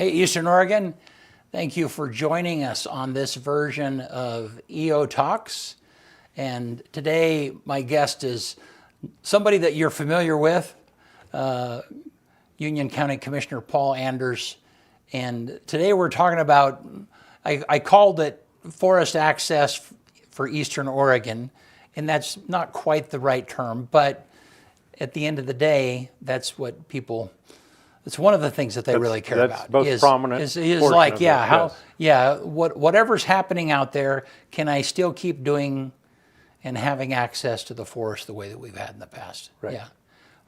Hey, Eastern Oregon, thank you for joining us on this version of EO Talks. And today, my guest is somebody that you're familiar with, Union County Commissioner Paul Anders. And today we're talking about, I called it forest access for Eastern Oregon, and that's not quite the right term, but at the end of the day, that's what people, it's one of the things that they really care about. That's most prominent. Is like, whatever's happening out there, can I still keep doing and having access to the forest the way that we've had in the past? Right. Yeah.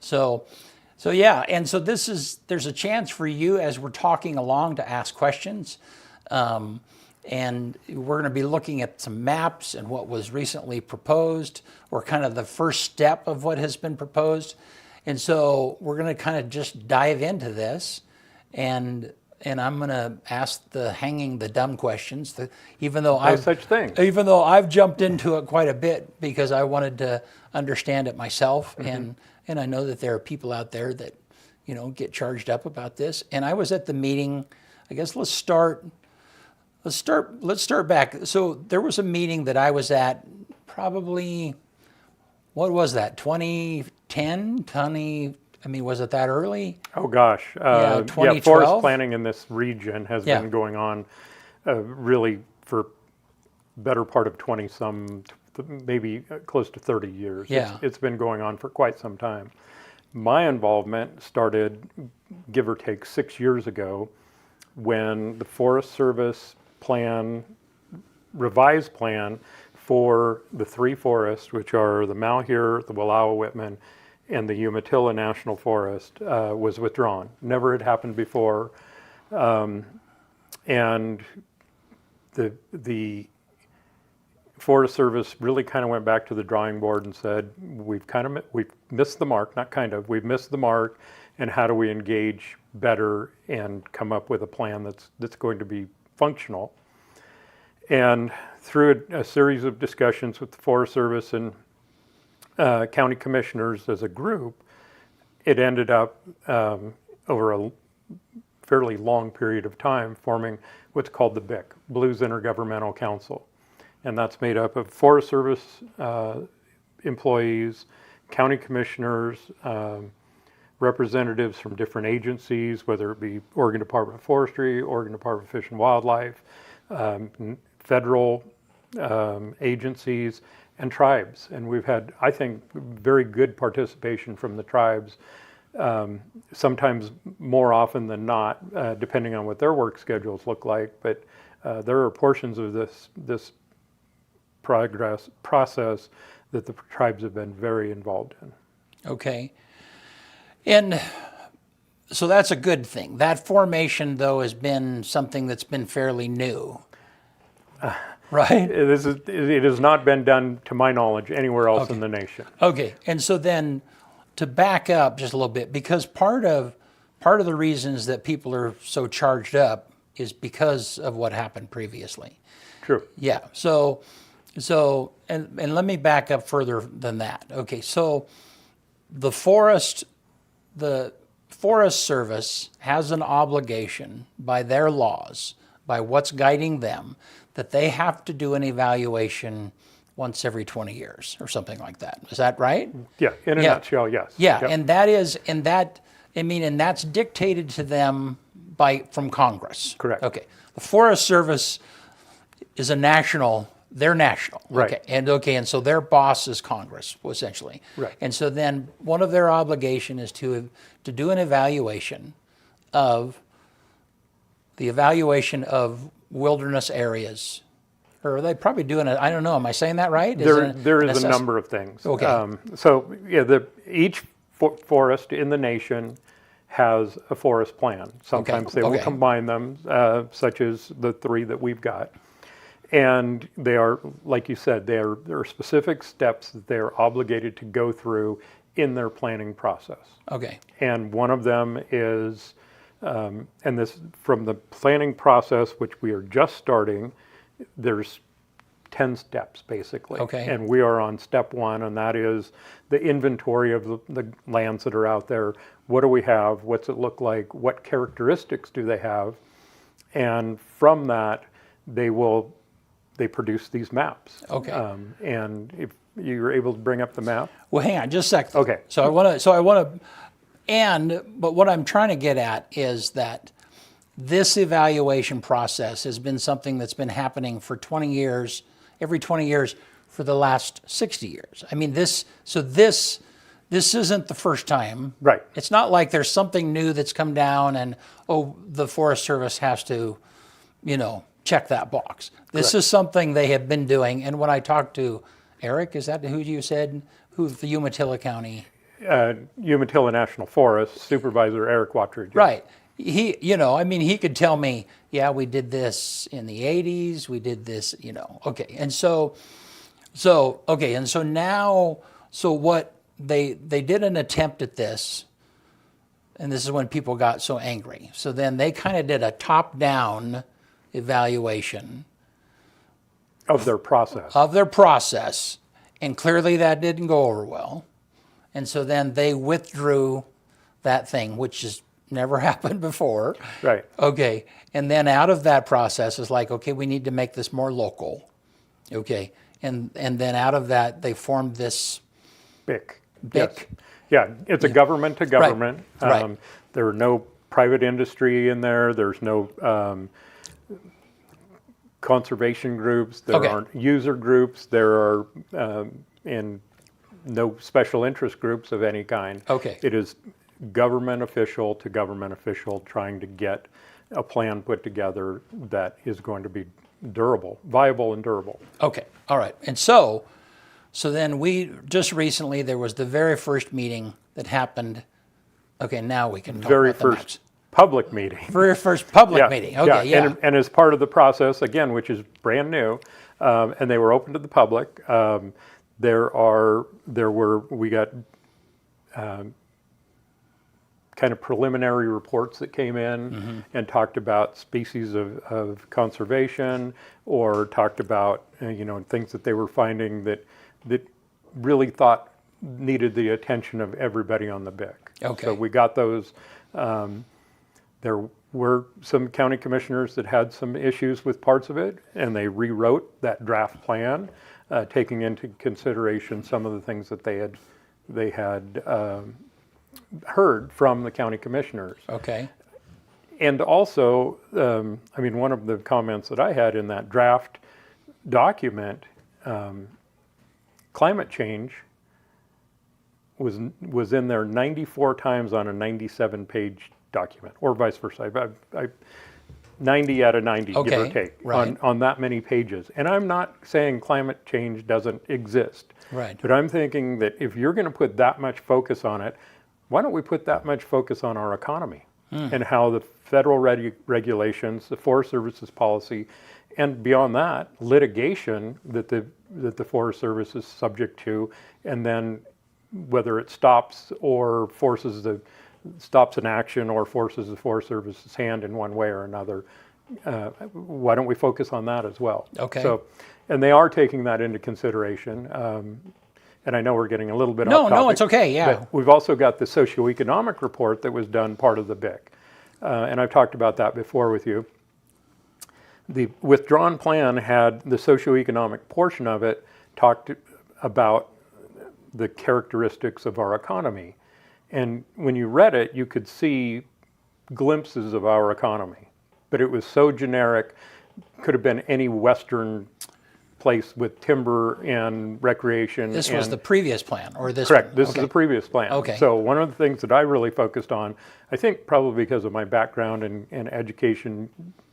So there's a chance for you as we're talking along to ask questions. And we're going to be looking at some maps and what was recently proposed, or kind of the first step of what has been proposed. And so we're going to kind of just dive into this, and I'm going to ask the dumb questions. Even though I've jumped into it quite a bit because I wanted to understand it myself, and I know that there are people out there that get charged up about this. And I was at the meeting. I guess let's start back. So there was a meeting that I was at, probably, what was that, 2010? Was it that early? Oh gosh. 2012? Forest planning in this region has been going on really for better part of 20-some, maybe close to 30 years. Yeah. It's been going on for quite some time. My involvement started, give or take, 6 years ago when the Forest Service revised plan for the three forests, which are the Malheur, the Wallowa-Whitman, and the Umatilla National Forest, was withdrawn. Never had happened before. And the Forest Service really kind of went back to the drawing board and said, we've missed the mark, we've missed the mark, and how do we engage better and come up with a plan that's going to be functional. And through a series of discussions with the Forest Service and county commissioners as a group, it ended up over a fairly long period of time forming what's called the BIC, Blues Intergovernmental Council. And that's made up of Forest Service employees, county commissioners, representatives from different agencies, whether it be Oregon Department of Forestry, Oregon Department of Fish and Wildlife, federal agencies, and tribes. And we've had, I think, very good participation from the tribes, sometimes more often than not, depending on what their work schedules look like. But there are portions of this process that the tribes have been very involved in. Okay. And so that's a good thing. That formation, though, has been something that's been fairly new, right? It has not been done, to my knowledge, anywhere else in the nation. Okay. And so then, to back up just a little bit, because part of the reasons that people are so charged up is because of what happened previously. True. Yeah. So and let me back up further than that. Okay. So the Forest Service has an obligation by their laws, by what's guiding them, that they have to do an evaluation once every 20 years or something like that. Is that right? Yeah, in a nutshell, yes. Yeah, yep. And that's dictated to them from Congress. Correct. Okay. The Forest Service is they're national. Right. Okay. And so their boss is Congress, essentially. Right. And so then one of their obligation is to do an evaluation of wilderness areas. Or are they probably doing it? I don't know. Am I saying that right? There is a number of things. Okay. Each forest in the nation has a forest plan. Sometimes they will combine them, such as the three that we've got. And they are, like you said, there are specific steps that they are obligated to go through in their planning process. Okay. And one of them is, and this from the planning process, which we are just starting, there's 10 steps basically. Okay. And we are on step 1, and that is the inventory of the lands that are out there. What do we have? What's it look like? What characteristics do they have? And from that, they produce these maps. Okay. And if you're able to bring up the map. Well, hang on just a second. Okay. So I want to, but what I'm trying to get at is that this evaluation process has been something that's been happening for 20 years, every 20 years for the last 60 years. I mean, this isn't the first time. Right. It's not like there's something new that's come down and, oh, the Forest Service has to, check that box. This Correct. is something they have been doing. And when I talked to Eric, is that who you said? Who's the Umatilla County? Umatilla National Forest Supervisor Eric Wattridge. Right. He, he could tell me, yeah, we did this in the 80s, we did this, okay. And so now, what they did an attempt at this, and this is when people got so angry. So then they kind of did a top-down evaluation Of their process. And clearly that didn't go over well. And so then they withdrew that thing, which has never happened before. Right. Okay. And then out of that process is like, okay, we need to make this more local. Okay. And then out of that, they formed this BIC. BIC. Yes. Yeah, it's a government to government. Right. There are no private industry in there. There's no conservation groups. There Okay. aren't user groups. There are and no special interest groups of any kind. Okay. It is government official to government official trying to get a plan put together that is going to be durable, viable and durable. Okay. All right. And so then just recently, there was the very first meeting that happened. Okay. Now we can talk Very about the first maps. public meeting. Very first public meeting. Okay. Yeah. And as part of the process, again, which is brand new, and they were open to the public, we got kind of preliminary reports that came in and talked about species of conservation, or talked about things that they were finding that really thought needed the attention of everybody on the BIC. Okay. So we got those. There were some county commissioners that had some issues with parts of it, and they rewrote that draft plan, taking into consideration some of the things that they had heard from the county commissioners. Okay. And also, one of the comments that I had in that draft document, climate change was in there 94 times on a 97-page document, or vice versa. 90 out of 90, give or take, right. on that many pages. And I'm not saying climate change doesn't exist. Right. But I'm thinking that if you're going to put that much focus on it, why don't we put that much focus on our economy and how the federal regulations, the Forest Service's policy, and beyond that, litigation that the Forest Service is subject to, and then whether it stops an action or forces the Forest Service's hand in one way or another. Why don't we focus on that as well? Okay. So, and they are taking that into consideration. And I know we're getting a little bit off topic. No, it's okay, yeah. But we've also got the socioeconomic report that was done part of the BIC. And I've talked about that before with you. The withdrawn plan had the socioeconomic portion of it talked about the characteristics of our economy. And when you read it, you could see glimpses of our economy. But it was so generic, could have been any Western place with timber and recreation. This was the previous plan, or this? Correct. One? This Okay. is the previous plan. Okay. So one of the things that I really focused on, I think probably because of my background in education,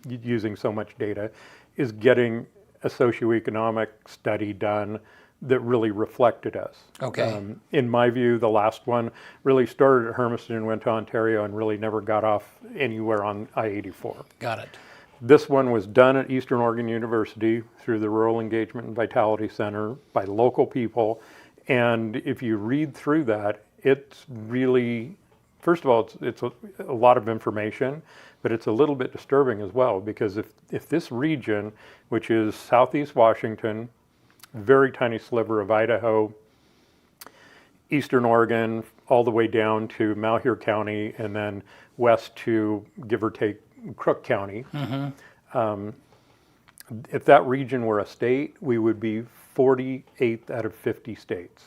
using so much data, is getting a socioeconomic study done that really reflected us. Okay. In my view, the last one really started at Hermiston and went to Ontario and really never got off anywhere on I-84. Got it. This one was done at Eastern Oregon University through the Rural Engagement and Vitality Center by local people. And if you read through that, it's really, first of all, it's a lot of information, but it's a little bit disturbing as well, because if this region, which is Southeast Washington, very tiny sliver of Idaho, eastern Oregon, all the way down to Malheur County, and then west to, give or take, Crook County. If that region were a state, we would be 48th out of 50 states.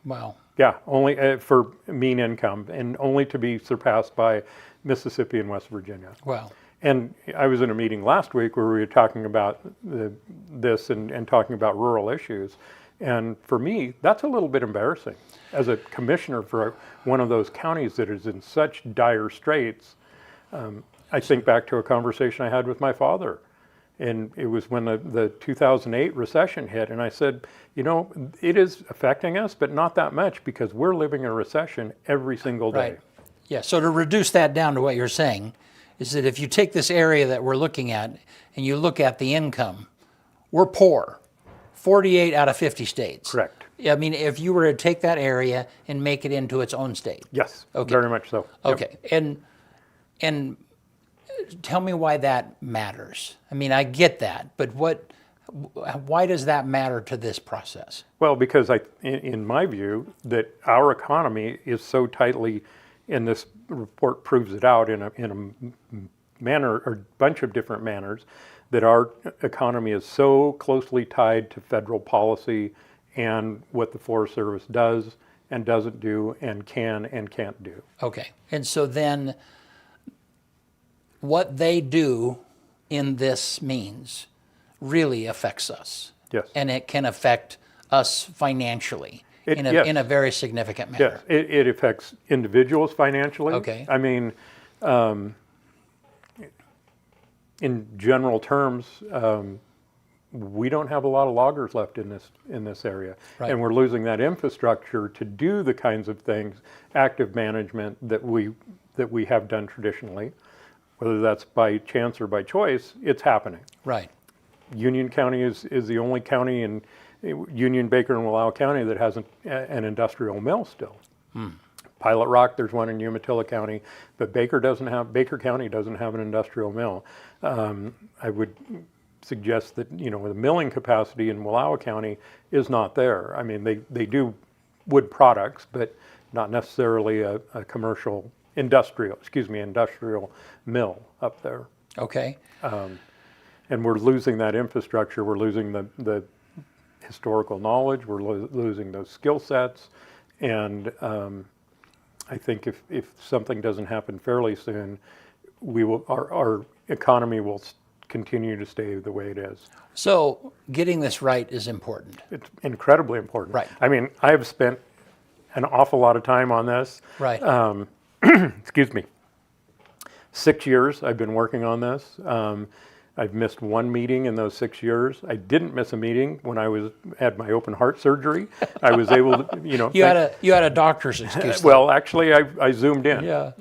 Wow. Yeah, only for mean income, and only to be surpassed by Mississippi and West Virginia. Wow. And I was in a meeting last week where we were talking about this and talking about rural issues. And for me, that's a little bit embarrassing. As a commissioner for one of those counties that is in such dire straits, I think back to a conversation I had with my father. And it was when the 2008 recession hit. And I said, you know, it is affecting us, but not that much because we're living in a recession every single day. Right. Yeah. So to reduce that down to what you're saying is that if you take this area that we're looking at and you look at the income, we're poor. 48 out of 50 states. Correct. I mean, if you were to take that area and make it into its own state. Yes. Okay. Very much so. Yep. Okay. And tell me why that matters. I mean, I get that, but why does that matter to this process? Well, because in my view, that our economy is so tightly, and this report proves it out in a manner, or bunch of different manners, that our economy is so closely tied to federal policy and what the Forest Service does and doesn't do and can and can't do. Okay. And so then what they do in this means really affects us. Yes. And it can affect us financially in Yes. a very significant manner. Yes, it affects individuals financially. Okay. I mean, in general terms, we don't have a lot of loggers left in this area, Right. and we're losing that infrastructure to do the kinds of things, active management that we have done traditionally. Whether that's by chance or by choice, it's happening. Right. Union County is the only county in Union, Baker, and Wallowa County that has an industrial mill still. Pilot Rock, there's one in Umatilla County, but Baker County doesn't have an industrial mill. I would suggest that, you know, the milling capacity in Wallowa County is not there. I mean, they do wood products, but not necessarily a commercial industrial mill up there. Okay. And we're losing that infrastructure. We're losing the historical knowledge. We're losing those skill sets. And I think if something doesn't happen fairly soon, our economy will continue to stay the way it is. So getting this right is important. It's incredibly important. Right. I mean, I have spent an awful lot of time on this. Right. Excuse me. 6 years I've been working on this. I've missed one meeting in those 6 years. I didn't miss a meeting when I had my open heart surgery. I was able to, you know. You had a doctor's excuse. Well, actually, I zoomed in Yeah.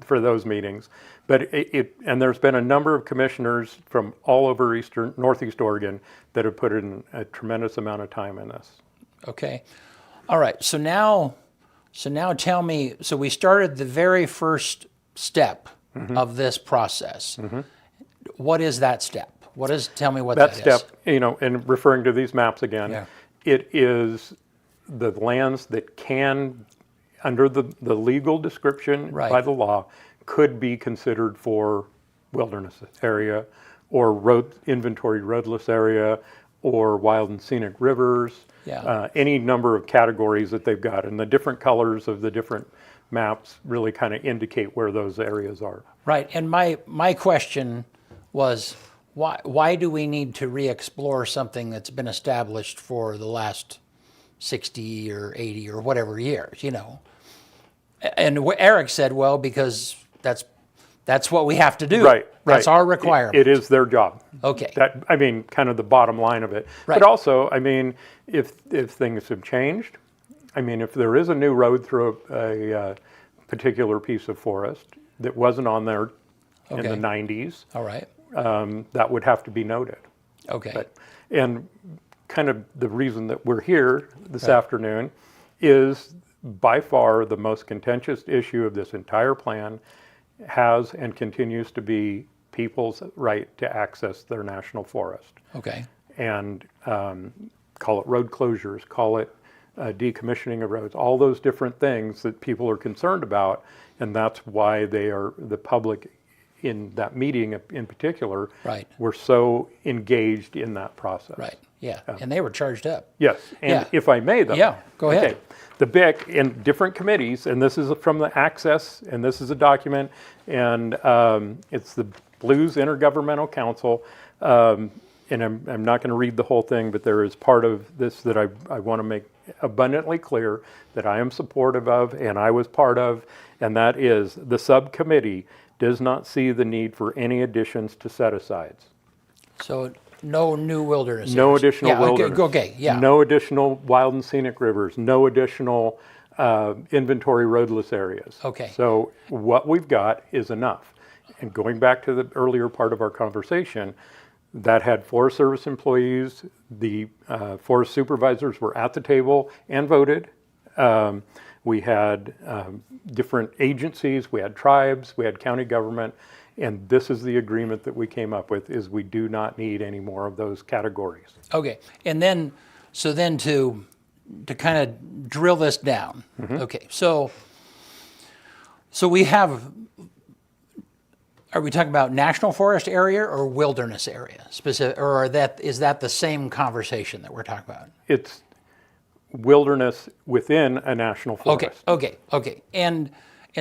for those meetings. But and there's been a number of commissioners from all over Northeast Oregon that have put in a tremendous amount of time in this. Okay. All right. So now tell me, so we started the very first step of this process. What is that step? Tell me what that is. That step, you know, and referring to these maps again, Yeah. it is the lands that can, under the legal description Right. by the law, could be considered for wilderness area or inventory roadless area or wild and scenic rivers, Yeah. any number of categories that they've got. And the different colors of the different maps really kind of indicate where those areas are. Right. And my question was, why do we need to re-explore something that's been established for the last 60 or 80 or whatever years, you know? And Eric said, well, because that's what we have to do. Right. That's our requirement. It is their job. Okay. I mean, kind of the bottom line of it. Right. But also, I mean, if things have changed, I mean, if there is a new road through a particular piece of forest that wasn't on there in Okay. the 90s, All right. that would have to be noted. Okay. And kind of the reason that we're here this afternoon is by far the most contentious issue of this entire plan has and continues to be people's right to access their national forest. Okay. and call it road closures, call it decommissioning of roads, all those different things that people are concerned about. And that's why the public in that meeting in particular, Right. were so engaged in that process. Right. Yeah. And they were charged up. Yes, and Yeah. if I may though. Yeah, go ahead. Okay. The BIC in different committees, and this is from the Access, and this is a document, and it's the Blues Intergovernmental Council, and I'm not going to read the whole thing, but there is part of this that I want to make abundantly clear that I am supportive of, and I was part of, and that is the subcommittee does not see the need for any additions to set-asides. So no new wilderness No areas. additional Yeah, wilderness. Okay, yeah. No additional wild and scenic rivers. No additional inventory roadless areas. Okay. So what we've got is enough. And going back to the earlier part of our conversation, that had Forest Service employees, the forest supervisors were at the table and voted. We had different agencies, we had tribes, we had county government, and this is the agreement that we came up with, is we do not need any more of those categories. Okay, and then, so then to kind of drill this down. Okay, so we have, are we talking about national forest area or wilderness area specific, or is that the same conversation that we're talking about? It's wilderness within a national forest. Okay. And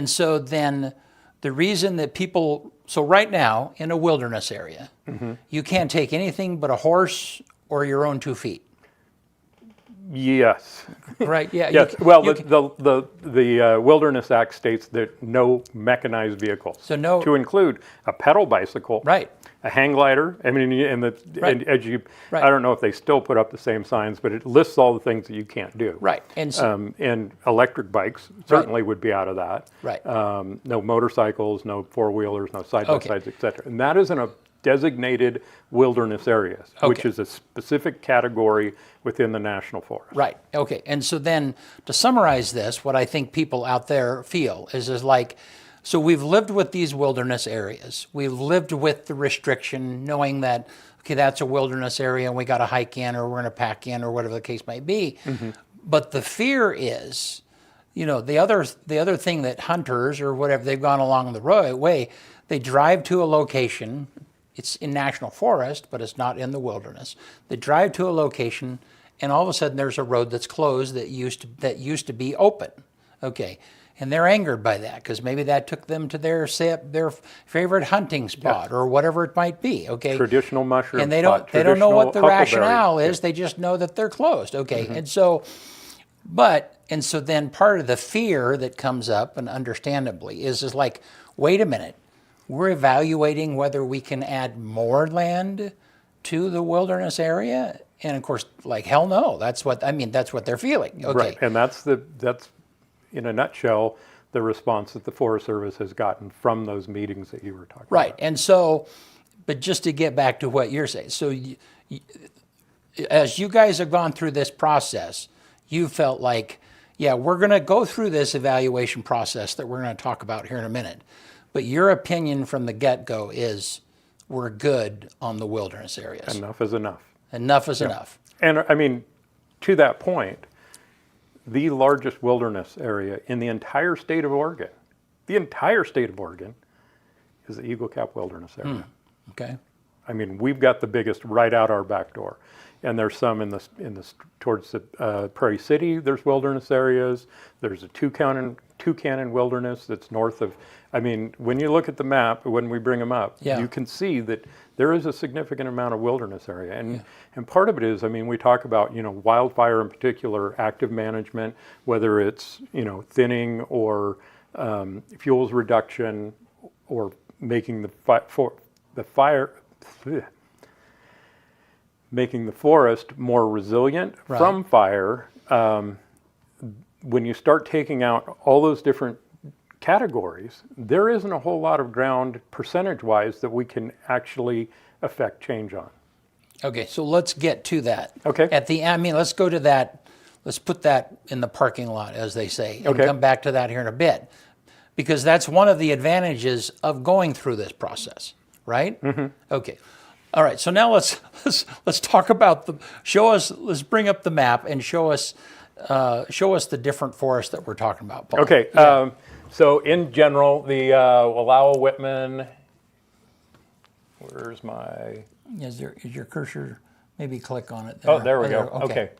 so then the reason that people, so right now in a wilderness area, you can't take anything but a horse or your own 2 feet. Yes. Right, yeah. Yes. The Wilderness Act states that no mechanized vehicles. So no- To include a pedal bicycle. Right. A hang glider. I mean, Right. and as you, Right. I don't know if they still put up the same signs, but it lists all the things that you can't do. Right, and so, And electric bikes certainly would be out of that. Right. No motorcycles, no four-wheelers, no side-by-sides, Okay. et cetera. And that is in a designated wilderness areas, which Okay. is a specific category within the national forest. right, okay. And so then to summarize this, what I think people out there feel is like, so we've lived with these wilderness areas. We've lived with the restriction, knowing that, okay, that's a wilderness area and we got to hike in or we're going to pack in or whatever the case might be. But the fear is, the other thing that hunters or whatever, they've gone along the way, they drive to a location. It's in national forest, but it's not in the wilderness. They drive to a location, and all of a sudden there's a road that's closed that used to be open. Okay, and they're angered by that because maybe that took them to their favorite hunting spot or whatever it might be. Okay, Traditional mushroom and they spot, don't know what the traditional rationale huckleberry. is. They just know that they're closed. Okay, and so then part of the fear that comes up, and understandably, is like, wait a minute. We're evaluating whether we can add more land to the wilderness area, and of course, like, hell no. That's what they're feeling. Okay, Right, and that's in a nutshell the response that the Forest Service has gotten from those meetings that you were talking right. about. And so, but just to get back to what you're saying, so as you guys have gone through this process, you felt like, yeah, we're going to go through this evaluation process that we're going to talk about here in a minute. But your opinion from the get-go is we're good on the wilderness areas. Enough is enough. Enough is enough. And I mean, to that point, the largest wilderness area in the entire state of Oregon is the Eagle Cap Wilderness Area. Okay. I mean, we've got the biggest right out our back door, and there's some towards the Prairie City. There's wilderness areas. There's a Toucannon Wilderness that's north of. I mean, when you look at the map, when we bring them up, Yeah. you can see that there is a significant amount of wilderness area, and part of it is, I mean, we talk about wildfire in particular, active management, whether it's thinning or fuels reduction, or making making the forest more resilient Right. from fire. When you start taking out all those different categories, there isn't a whole lot of ground percentage-wise that we can actually affect change on. Okay, so let's get to that. Okay. Let's go to that. Let's put that in the parking lot, as they say, and Okay. come back to that here in a bit. Because that's one of the advantages of going through this process, right? Okay. All right, so now let's talk about let's bring up the map and show us the different forests that we're talking about, Paul. Okay, Yeah. so in general, the Wallowa-Whitman, where's my... Is your cursor, maybe click on it. Oh, there we go. Okay.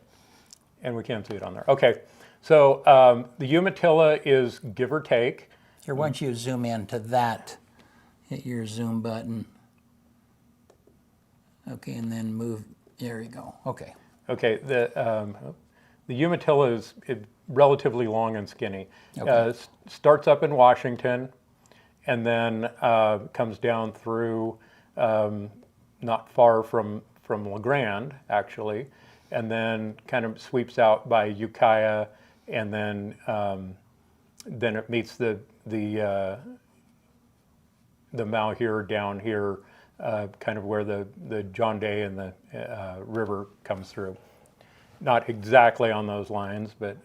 And we can see it on there. Okay, so the Umatilla is give or take. Here, why don't you zoom in to that, hit your zoom button. Okay, and then move, there you go, okay. Okay, the Umatilla is relatively long and skinny. Okay. Starts up in Washington and then comes down through not far from LeGrand, actually, and then kind of sweeps out by Ukiah, and then it meets the Malheur down here, kind of where the John Day and the river comes through. Not exactly on those lines, but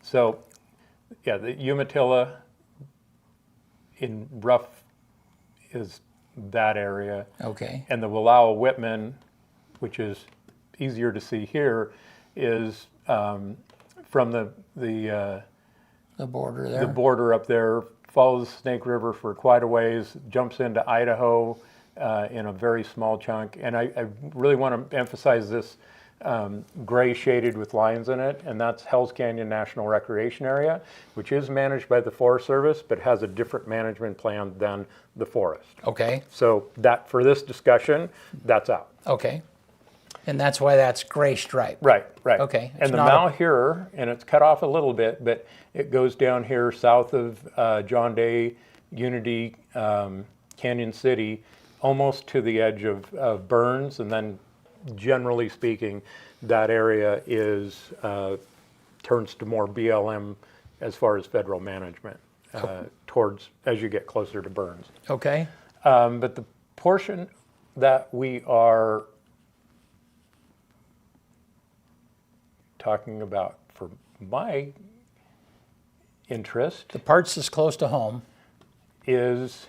so yeah, the Umatilla in rough is that area. Okay. And the Wallowa-Whitman, which is easier to see here, is from the border there. the border up there, follows the Snake River for quite a ways, jumps into Idaho in a very small chunk. And I really want to emphasize this gray shaded with lines in it, and that's Hells Canyon National Recreation Area, which is managed by the Forest Service, but has a different management plan than the forest. Okay. So that, for this discussion, that's out. Okay. And that's why that's gray stripe. Right. Okay. And the Malheur, and it's cut off a little bit, but it goes down here south of John Day, Unity, Canyon City, almost to the edge of Burns, and then generally speaking, that area is turns to more BLM as far as federal management towards as you get closer to Burns. Okay. But the portion that we are talking about for my interest, The parts that's close to home, is...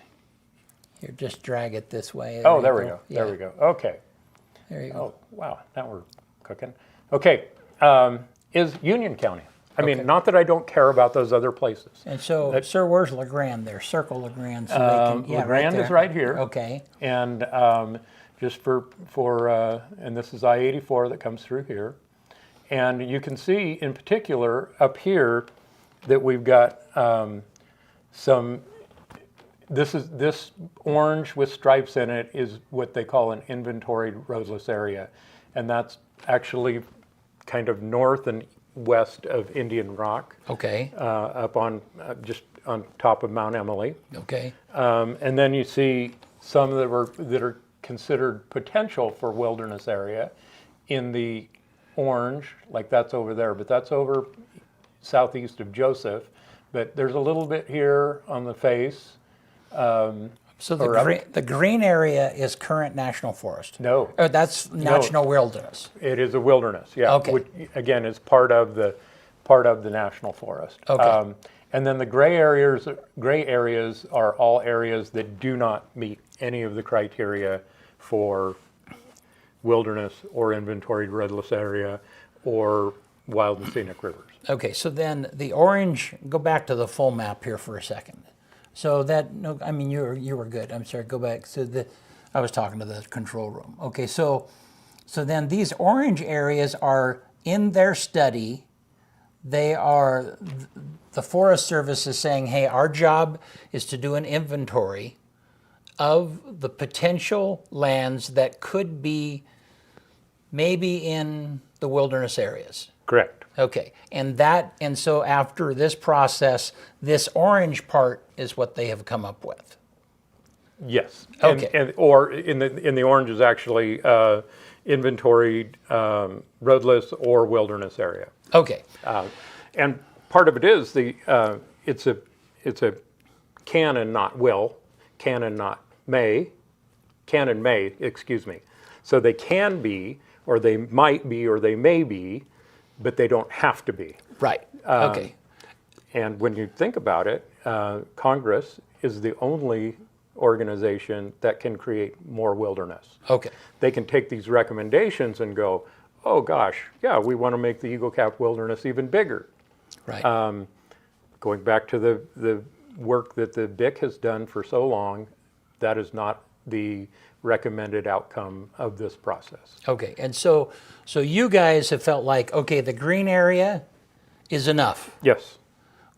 here, just drag it this way. Oh, there we go. Yeah. There we go. Okay. There you go. Oh, wow. Now we're cooking. Okay. Is Union County. I mean, Okay. not that I don't care about those other places. And so, sir, where's LeGrand there? Circle LeGrand so they can, yeah, LeGrand right is there. right here. Okay. And just for and this is I-84 that comes through here. And you can see in particular up here that we've got this orange with stripes in it is what they call an inventoried roadless area. And that's actually kind of north and west of Indian Rock. Okay. Up on just on top of Mount Emily. Okay. And then you see some that are considered potential for wilderness area in the orange, like that's over there, but that's over southeast of Joseph. But there's a little bit here on the face. So the green area is current national forest? No. That's national wilderness? It is a wilderness, yeah. Okay. Which, again, is part of the national forest. Okay. And then the gray areas are all areas that do not meet any of the criteria for wilderness or inventoried roadless area or wild and scenic rivers. Okay, so then the orange, go back to the full map here for a second. So that, no, I mean, you were good. I'm sorry, go back. So I was talking to the control room. Okay, so then these orange areas are in their study. They are, the Forest Service is saying, hey, our job is to do an inventory of the potential lands that could be maybe in the wilderness areas. Correct. Okay, and so after this process, this orange part is what they have come up with. Yes. Okay. Or in the orange is actually inventoried roadless or wilderness area. Okay. And part of it is it's a can and not will, can and not may, can and may, excuse me. So they can be, or they might be, or they may be, but they don't have to be. Right. Okay. And when you think about it, Congress is the only organization that can create more wilderness. Okay. They can take these recommendations and go, oh gosh, yeah, we want to make the Eagle Cap Wilderness even bigger. Right. Going back to the work that the BIC has done for so long, that is not the recommended outcome of this process. Okay. And so you guys have felt like, okay, the green area is enough. Yes.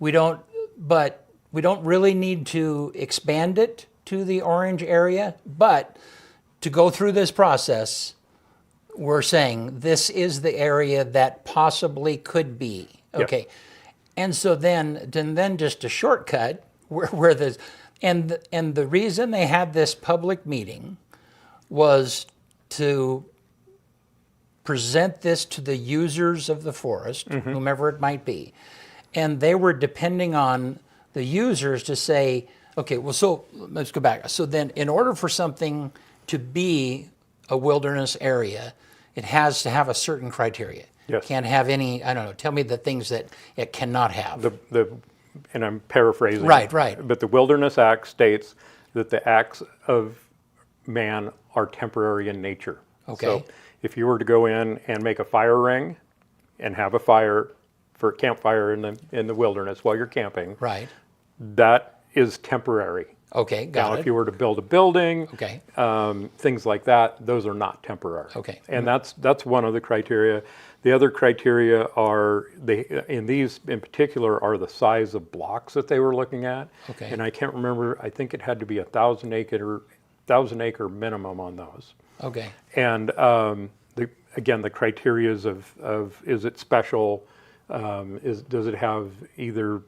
But we don't really need to expand it to the orange area. But to go through this process, we're saying this is the area that possibly could be. Okay. Yes. And so then just a shortcut where the and the reason they had this public meeting was to present this to the users of the forest, whomever it might be. And they were depending on the users to say, okay, well, so let's go back. So then in order for something to be a wilderness area, it has to have a certain criteria. Yes. Can't have any, I don't know, tell me the things that it cannot have. And I'm paraphrasing. Right. But the Wilderness Act states that the acts of man are temporary in nature. Okay. So if you were to go in and make a fire ring and have a fire for a campfire in the wilderness while you're camping, Right. that is temporary. Okay, got Now, it. if you were to build a building, Okay. things like that, those are not temporary. Okay. And that's one of the criteria. The other criteria are, in these in particular, are the size of blocks that they were looking at. Okay. And I can't remember, I think it had to be 1,000-acre minimum on those. Okay. And again, the criterias of is it special, does it have either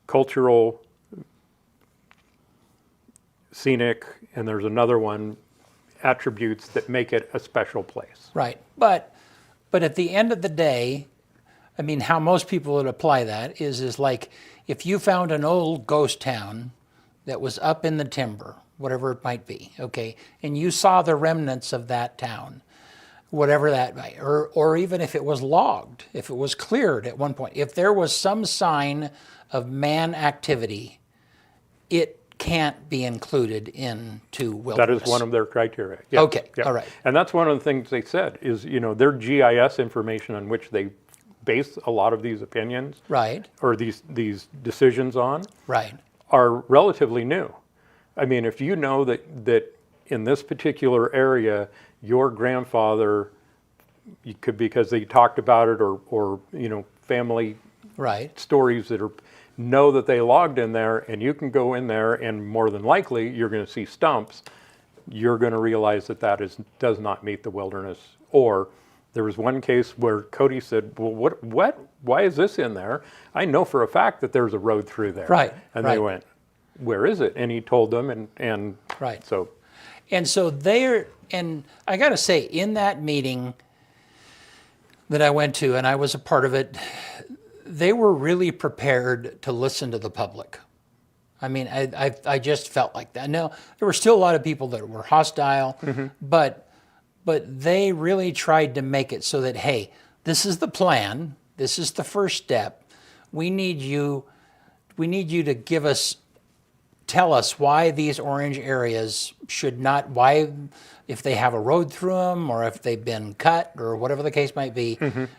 cultural, scenic, and there's another one, attributes that make it a special place. Right. But at the end of the day, I mean, how most people would apply that is like if you found an old ghost town that was up in the timber, whatever it might be, okay, and you saw the remnants of that town, whatever that might, or even if it was logged, if it was cleared at one point, if there was some sign of man activity, it can't be included into wilderness. That is one of their criteria. Yeah, Okay, yeah. all right. And that's one of the things they said is, their GIS information on which they base a lot of these opinions Right, or these decisions on right, are relatively new. I mean, if you know that in this particular area, your grandfather, you could, because they talked about it or family right, stories that know that they logged in there, and you can go in there and more than likely you're going to see stumps, you're going to realize that does not meet the wilderness. Or there was one case where Cody said, well, why is this in there? I know for a fact that there's a road through there. Right, And right. they went, where is it? And he told them, and right. so And so and I got to say, in that meeting that I went to, and I was a part of it, they were really prepared to listen to the public. I mean, I just felt like that. Now, there were still a lot of people that were hostile, but they really tried to make it so that, hey, this is the plan. This is the first step. We need you to tell us why these orange areas should not, if they have a road through them or if they've been cut or whatever the case might be,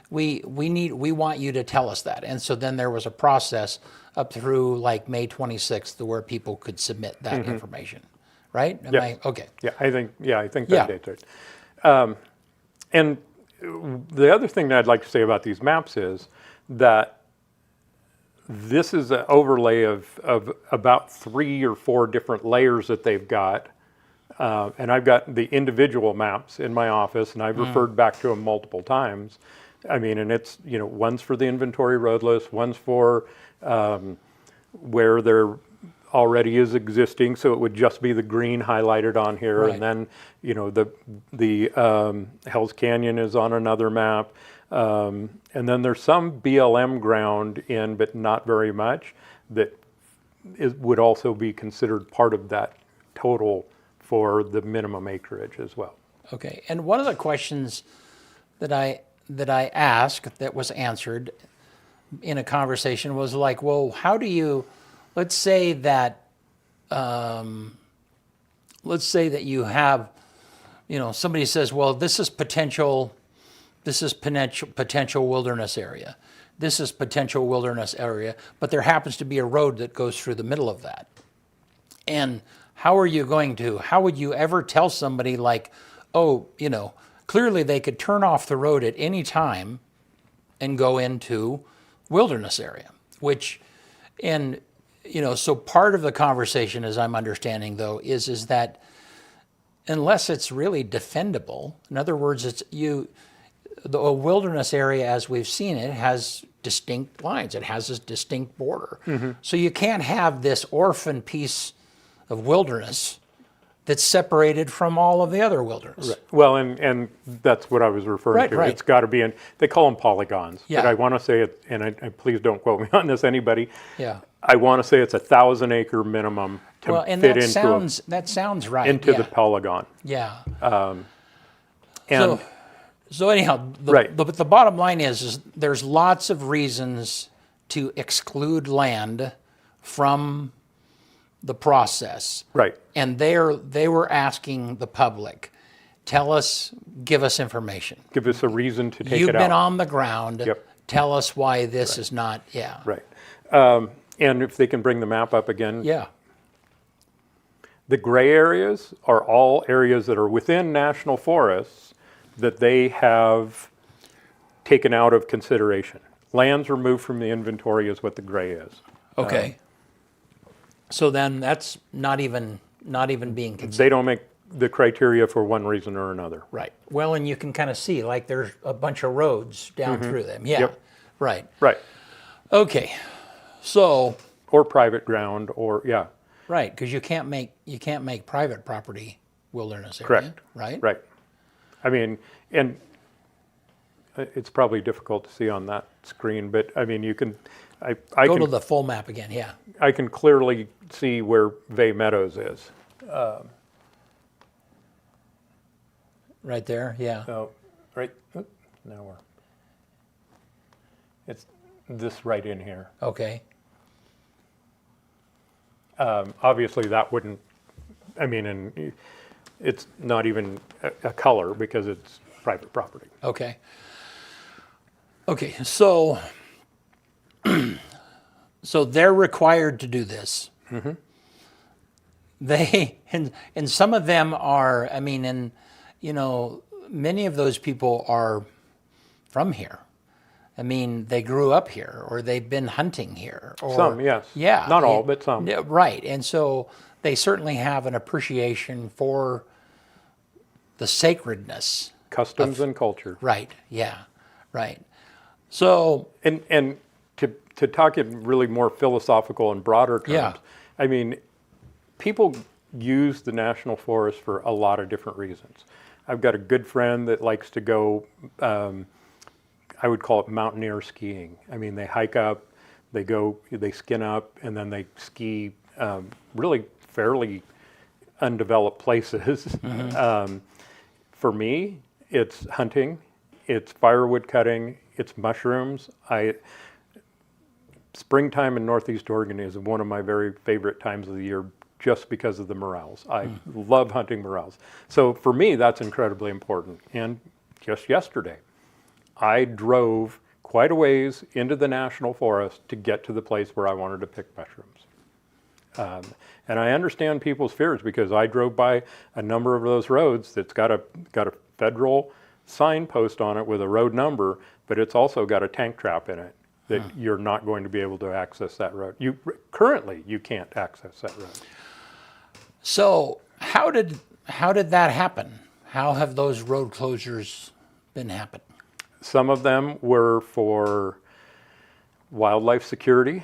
we want you to tell us that. And so then there was a process up through like May 26th where people could submit that information, right? Okay. Yeah, I think that Yeah. dates it. And the other thing that I'd like to say about these maps is that this is an overlay of about 3 or 4 different layers that they've got. And I've got the individual maps in my office, and I've referred back to them multiple times. I mean, and it's, one's for the inventory road list, one's for where there already is existing, so it would just be the green highlighted on here. Right. And then, the Hell's Canyon is on another map. And then there's some BLM ground in, but not very much, that would also be considered part of that total for the minimum acreage as well. Okay. And one of the questions that I asked that was answered in a conversation was like, well, how do you, let's say that let's say that you have, somebody says, well, this is potential wilderness area. This is potential wilderness area, but there happens to be a road that goes through the middle of that. And how would you ever tell somebody like, oh, clearly they could turn off the road at any time and go into wilderness area, so part of the conversation, as I'm understanding though, is that unless it's really defendable, in other words, a wilderness area as we've seen it has distinct lines. It has a distinct border. Mm-hmm. So you can't have this orphan piece of wilderness that's separated from all of the other wilderness. Right. Well, and that's what I was referring to. Right. It's got to be they call them polygons. Yeah. But I want to say it, and I please don't quote me on this, anybody. Yeah. I want to say it's 1,000-acre minimum to and fit that sounds right. into the polygon. Yeah. And so anyhow, the bottom line is there's lots of reasons to exclude land from the process. Right. And they were asking the public, give us information. Give us a reason to take it out. You've been on the ground. Yep. Tell us why this is not, Right. And if they can bring the map up again. Yeah. The gray areas are all areas that are within national forests that they have taken out of consideration. Lands removed from the inventory is what the gray is. Okay. So then that's not even being considered. They don't make the criteria for one reason or another. Right. Well, and you can kind of see, like, there's a bunch of roads down through them. Yeah. Yep. Right. Right. Okay. So. Or private ground, or Right, because you can't make private property wilderness area. Correct. Right. Right. I mean, and it's probably difficult to see on that screen, but I mean, you can. I Go can, to the full map again. Yeah. I can clearly see where Vay Meadows is. Right there. Yeah. Oh, right. Now it's this right in here. Okay. Obviously, that wouldn't. I mean, and it's not even a color because it's private property. Okay. Okay. So. So they're required to do this. Mm-hmm. And some of them are. I mean, and many of those people are from here. I mean, they grew up here, or they've been hunting here. Or, some, yes. Yeah. Not all, but some. Right. And so they certainly have an appreciation for the sacredness. Customs and culture. Right. Yeah. Right. So. And to talk in really more philosophical and broader terms, Yeah. I mean, people use the national forest for a lot of different reasons. I've got a good friend that likes to go, I would call it mountaineer skiing. I mean, they hike up, they skin up, and then they ski really fairly undeveloped places. Mm-hmm. For me, it's hunting, it's firewood cutting, it's mushrooms. Springtime in Northeast Oregon is one of my very favorite times of the year just because of the morels. I love hunting morels. So for me, that's incredibly important. And just yesterday, I drove quite a ways into the national forest to get to the place where I wanted to pick mushrooms. And I understand people's fears because I drove by a number of those roads that's got a federal signpost on it with a road number, but it's also got a tank trap in it that you're not going to be able to access that road. Currently, you can't access that road. So how did that happen? How have those road closures been happening? Some of them were for wildlife security,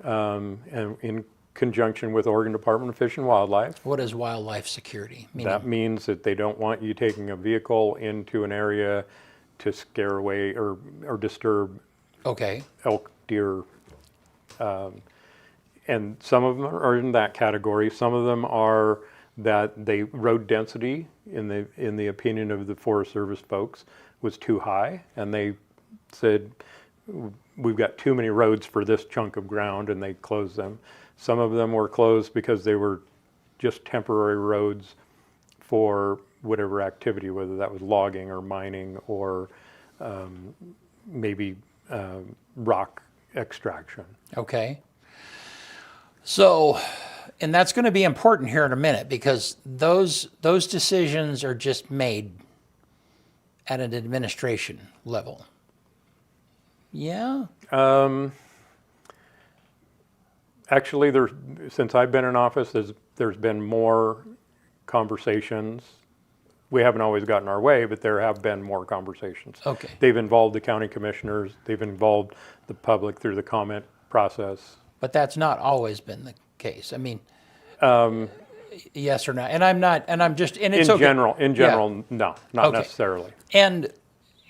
and in conjunction with Oregon Department of Fish and Wildlife. What is wildlife security? That means that they don't want you taking a vehicle into an area to scare away or disturb elk, deer. And some of them are in that category. Some of them are that road density, in the opinion of the Forest Service folks, was too high, and they said, we've got too many roads for this chunk of ground, and they closed them. Some of them were closed because they were just temporary roads for whatever activity, whether that was logging or mining or maybe rock extraction. Okay. So, and that's going to be important here in a minute because those decisions are just made at an administration level. Yeah? Actually, since I've been in office, there's been more conversations. We haven't always gotten our way, but there have been more conversations. Okay. They've involved the county commissioners. They've involved the public through the comment process. But that's not always been the case. I mean, yes or no? And it's In okay. general, no, not Okay. necessarily. And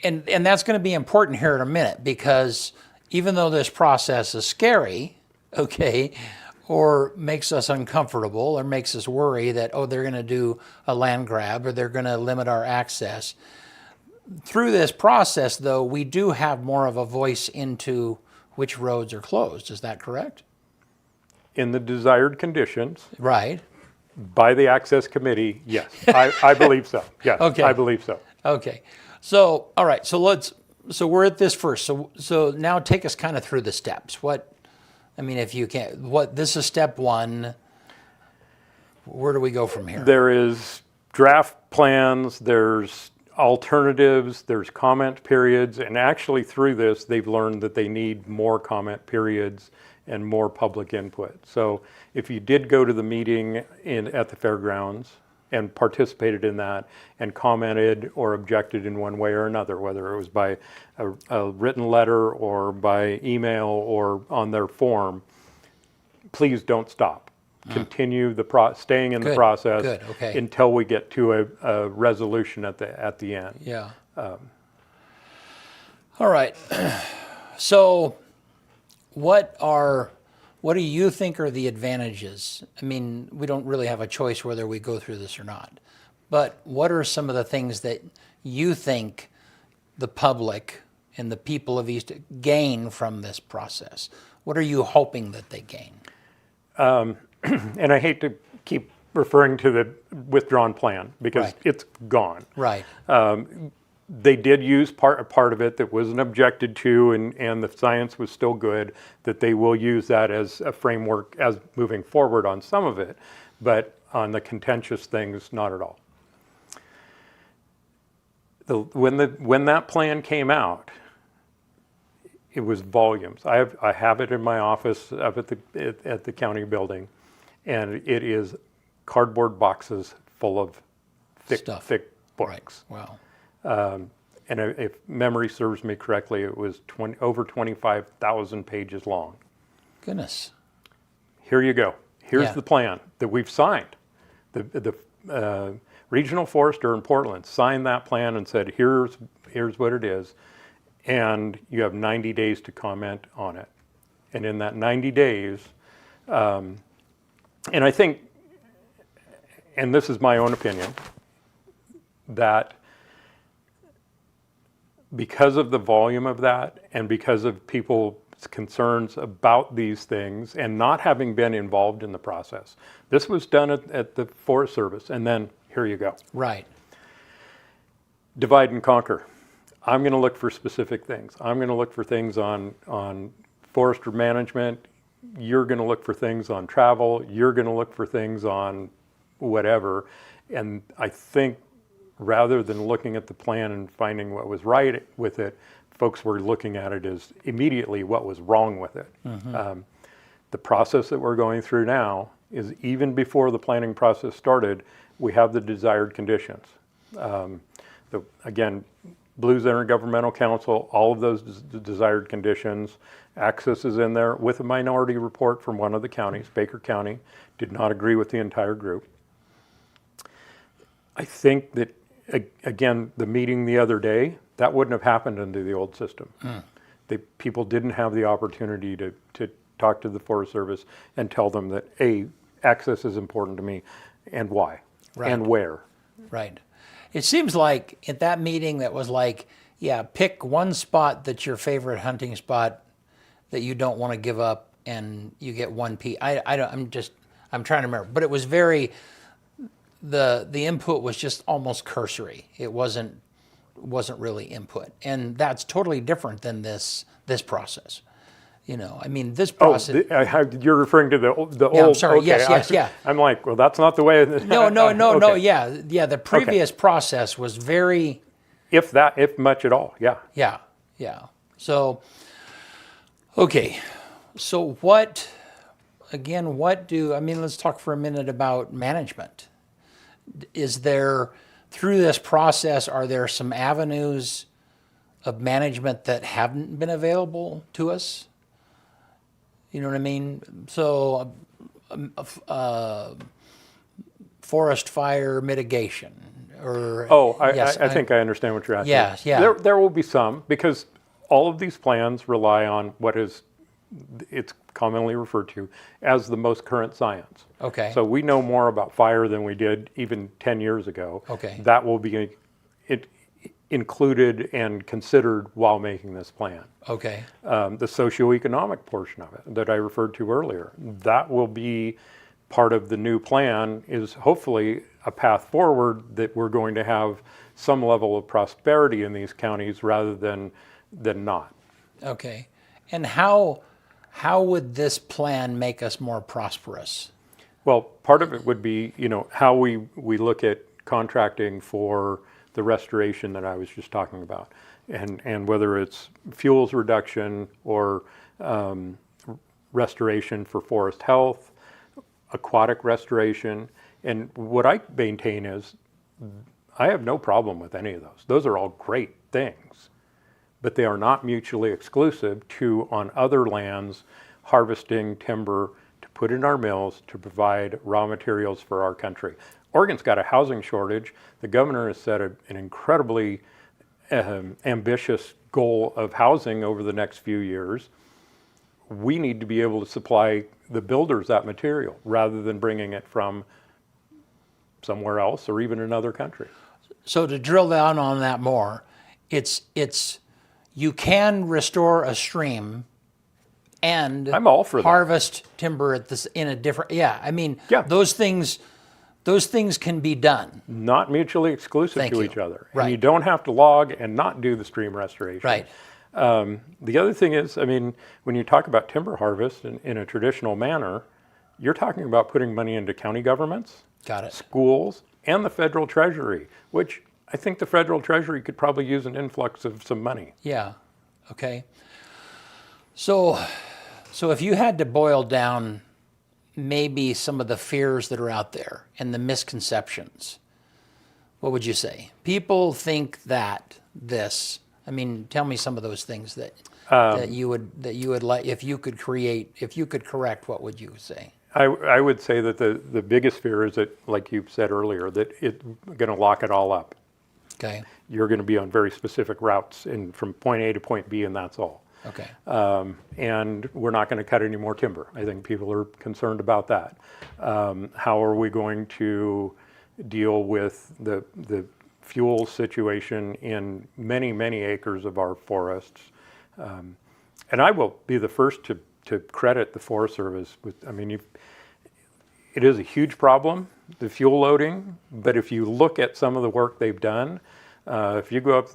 that's going to be important here in a minute because even though this process is scary, okay, or makes us uncomfortable or makes us worry that, oh, they're going to do a land grab or they're going to limit our access. Through this process, though, we do have more of a voice into which roads are closed. Is that correct? In the desired conditions Right. by the access committee, yes, I believe so. Yes, Okay. I believe so. Okay. So, all right. So we're at this first. So now take us kind of through the steps. If you can, this is step one. Where do we go from here? There is draft plans, there's alternatives, there's comment periods, and actually through this, they've learned that they need more comment periods and more public input. So if you did go to the meeting at the fairgrounds and participated in that and commented or objected in one way or another, whether it was by a written letter or by email or on their form, please don't stop. Continue staying in the process Good, okay. until we get to a resolution at the end. Yeah. All right. So what do you think are the advantages? I mean, we don't really have a choice whether we go through this or not. But what are some of the things that you think the public and the people of East gain from this process? What are you hoping that they gain? And I hate to keep referring to the withdrawn plan because Right. it's gone. Right. They did use part of it that wasn't objected to, and the science was still good, that they will use that as a framework as moving forward on some of it, but on the contentious things, not at all. When that plan came out, it was volumes. I have it in my office up at the county building, and it is cardboard boxes full of thick books. Right. Wow. And if memory serves me correctly, it was over 25,000 pages long. Goodness. Here you go. Here's Yeah. the plan that we've signed. The regional forester in Portland signed that plan and said, here's what it is. And you have 90 days to comment on it. And in that 90 days, and I think, and this is my own opinion, that because of the volume of that and because of people's concerns about these things and not having been involved in the process, this was done at the Forest Service, and then here you go. Right. Divide and conquer. I'm going to look for specific things. I'm going to look for things on forester management. You're going to look for things on travel. You're going to look for things on whatever. And I think rather than looking at the plan and finding what was right with it, folks were looking at it as immediately what was wrong with it. Mm-hmm. The process that we're going through now is even before the planning process started, we have the desired conditions. Again, Blues Intergovernmental Council, all of those desired conditions. Access is in there with a minority report from one of the counties, Baker County, did not agree with the entire group. I think that, again, the meeting the other day, that wouldn't have happened under the old system. People didn't have the opportunity to talk to the Forest Service and tell them that, access is important to me, and why, Right. and where. Right. It seems like at that meeting that was like, yeah, pick one spot that's your favorite hunting spot that you don't want to give up and you get one piece. I'm trying to remember, but it was very, the input was just almost cursory. It wasn't really input, and that's totally different than this process. I mean, this process. You're referring to the old. I'm sorry. Okay, Yes. Yeah. I'm like, well, that's not the way. No. Okay. Yeah. The previous process was very. If much at all. Yeah. Yeah. So, okay. So what? Again, let's talk for a minute about management. Is there, through this process, are there some avenues of management that haven't been available to us? You know what I mean? So, forest fire mitigation, or I think I understand what you're asking. Yeah. There will be some, because all of these plans rely on it's commonly referred to as the most current science. Okay. So we know more about fire than we did even 10 years ago. Okay. That will be included and considered while making this plan. Okay. The socioeconomic portion of it that I referred to earlier, that will be part of the new plan, is hopefully a path forward that we're going to have some level of prosperity in these counties rather than not. Okay. And how would this plan make us more prosperous? Well, part of it would be, how we look at contracting for the restoration that I was just talking about, and whether it's fuels reduction or restoration for forest health, aquatic restoration. And what I maintain is I have no problem with any of those. Those are all great things, but they are not mutually exclusive to, on other lands, harvesting timber to put in our mills to provide raw materials for our country. Oregon's got a housing shortage. The governor has set an incredibly ambitious goal of housing over the next few years. We need to be able to supply the builders that material rather than bringing it from somewhere else or even another country. So to drill down on that more, it's you can restore a stream and I'm all for that. Harvest timber in a different. Yeah. Those things can be done. Not mutually exclusive to each other. Right. And you don't have to log and not do the stream restoration. Right. The other thing is, when you talk about timber harvest in a traditional manner, you're talking about putting money into county governments, Got it. schools, and the federal treasury, which I think the federal treasury could probably use an influx of some money. Yeah. Okay. So if you had to boil down maybe some of the fears that are out there and the misconceptions, what would you say? People think that this. Tell me some of those things that you would like, if you could correct, what would you say? I would say that the biggest fear is that, like you said earlier, that it's going to lock it all up. Okay. You're going to be on very specific routes from point A to point B, and that's all. Okay. And we're not going to cut any more timber. I think people are concerned about that. How are we going to deal with the fuel situation in many, many acres of our forests? And I will be the first to credit the Forest Service with, it is a huge problem, the fuel loading, but if you look at some of the work they've done, if you go up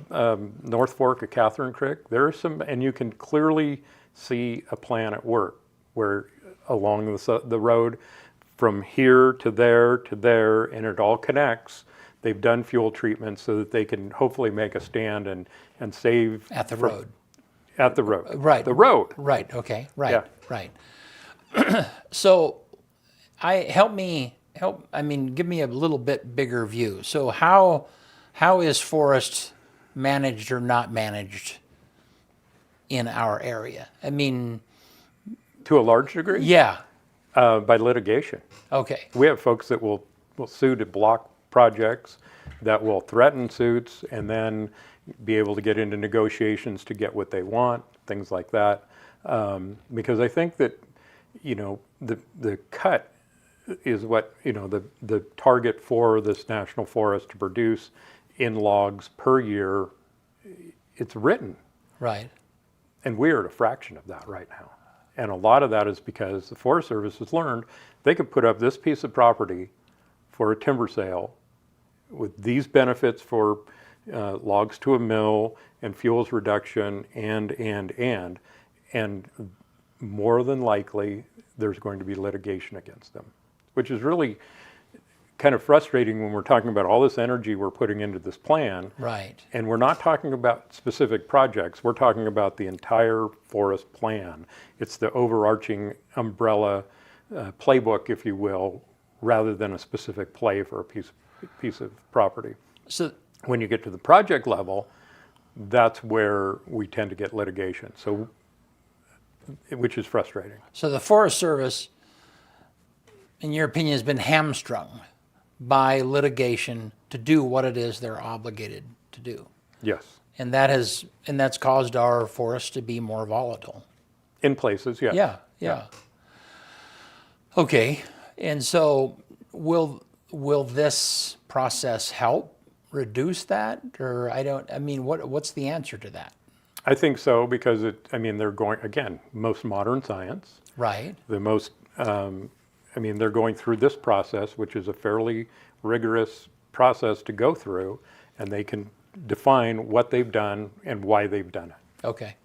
North Fork of Catherine Creek, there are some, and you can clearly see a plan at work where along the road from here to there, and it all connects. They've done fuel treatment so that they can hopefully make a stand and save. At the road. At the road. Right. The road. Right. Okay. Right. Yeah. Right. So, give me a little bit bigger view. So how is forest managed or not managed in our area? To a large degree? Yeah. By litigation. Okay. We have folks that will sue to block projects, that will threaten suits, and then be able to get into negotiations to get what they want, things like that. Because I think that, the cut is what, the target for this national forest to produce in logs per year, it's written. Right. And we're at a fraction of that right now. And a lot of that is because the Forest Service has learned they could put up this piece of property for a timber sale with these benefits for logs to a mill and fuels reduction and more than likely there's going to be litigation against them, which is really kind of frustrating when we're talking about all this energy we're putting into this plan. Right. And we're not talking about specific projects. We're talking about the entire forest plan. It's the overarching umbrella playbook, if you will, rather than a specific play for a piece of property. So When you get to the project level, that's where we tend to get litigation. So, which is frustrating. So the Forest Service, in your opinion, has been hamstrung by litigation to do what it is they're obligated to do. Yes. And that's caused our forests to be more volatile. In places, yes. Yeah. Okay. And so will this process help reduce that? Or what's the answer to that? I think so, because they're going, again, most modern science. Right. The most, they're going through this process, which is a fairly rigorous process to go through, and they can define what they've done and why they've done it. Okay.